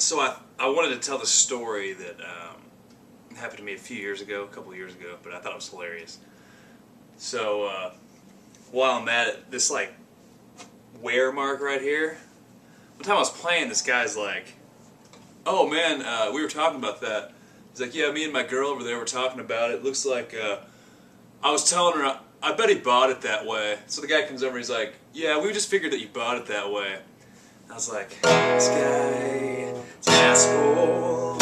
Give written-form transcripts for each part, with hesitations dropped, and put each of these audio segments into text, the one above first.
So I wanted to tell the story that happened to me a couple of years ago, but I thought it was hilarious. So while I'm at it, this like wear mark right here. One time I was playing, this guy's like, "Oh man, we were talking about that." He's like, "Yeah, me and my girl over there were talking about it. Looks like I was telling her I bet he bought it that way." So the guy comes over and he's like, "Yeah, we just figured that you bought it that way." I was like, "This guy is an asshole.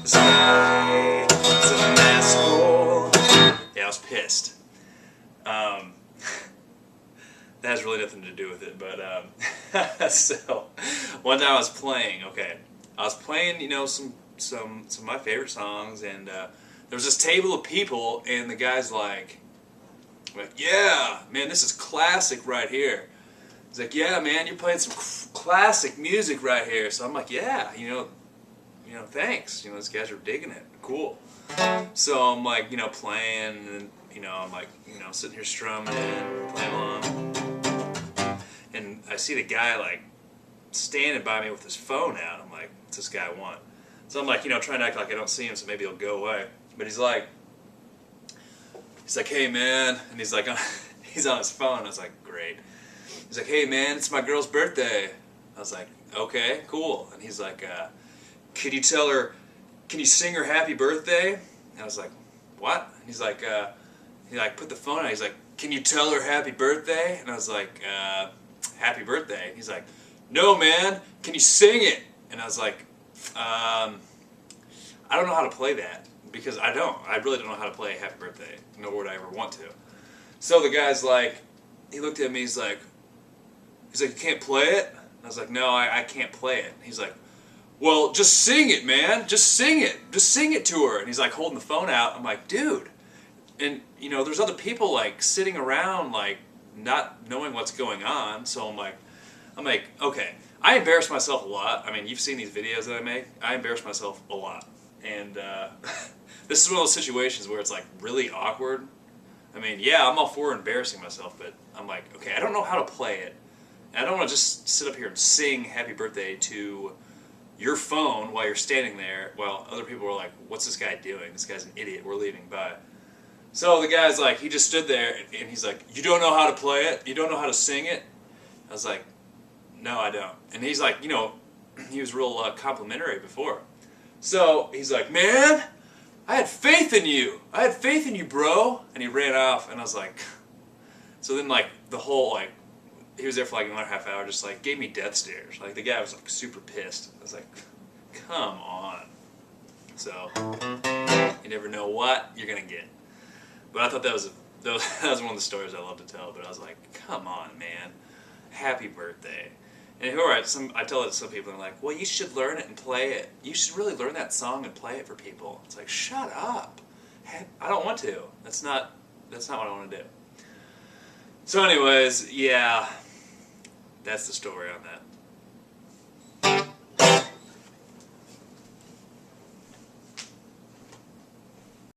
This guy is an asshole." Yeah, I was pissed. That has really nothing to do with it, but so one time I was playing. Okay, I was playing, you know, some of my favorite songs, and there was this table of people, and the guy's like, "Yeah, man, this is classic right here." He's like, "Yeah, man, you're playing some classic music right here." So I'm like, "Yeah, you know, thanks. You know, these guys are digging it. Cool." So I'm like, playing, and I'm like, sitting here strumming, playing along, and I see the guy like standing by me with his phone out. I'm like, "What's this guy want?" So I'm like, trying to act like I don't see him, so maybe he'll go away. But he's like, "Hey, man," and he's like, he's on his phone. I was like, "Great." He's like, "Hey, man, it's my girl's birthday." I was like, "Okay, cool." And he's like, "Can you sing her happy birthday?" And I was like, "What?" And he's like, he like put the phone out. He's like, "Can you tell her happy birthday?" And I was like, "Happy birthday." And he's like, "No, man, can you sing it?" And I was like, I don't know how to play that, because I really don't know how to play happy birthday, nor would I ever want to. So the guy's like, he looked at me, he's like, "You can't play it?" And I was like, "No, I can't play it." And he's like, "Well, just sing it, man. Just sing it. Just sing it to her." And he's like holding the phone out. I'm like, "Dude." And there's other people like sitting around like not knowing what's going on. So I'm like, okay. I embarrass myself a lot. I mean, you've seen these videos that I make. I embarrass myself a lot. And this is one of those situations where it's like really awkward. I mean, yeah, I'm all for embarrassing myself, but I'm like, okay, I don't know how to play it. And I don't want to just sit up here and sing happy birthday to your phone while you're standing there while other people are like, "What's this guy doing? This guy's an idiot. We're leaving. Bye." So the guy's like, he just stood there and he's like, "You don't know how to play it? You don't know how to sing it?" I was like, "No, I don't." And he's like, he was real complimentary before. So he's like, "Man, I had faith in you. I had faith in you, bro." And he ran off, and I was like, so then like the whole like, he was there for like another half hour, just like gave me death stares. Like the guy was like super pissed. I was like, come on. So you never know what you're gonna get. But I thought that was one of the stories I love to tell. But I was like, come on, man, happy birthday. And I tell it to some people, and they're like, "Well, you should learn it and play it. You should really learn that song and play it for people." It's like, shut up. I don't want to. That's not what I want to do. So anyways, yeah, that's the story on that.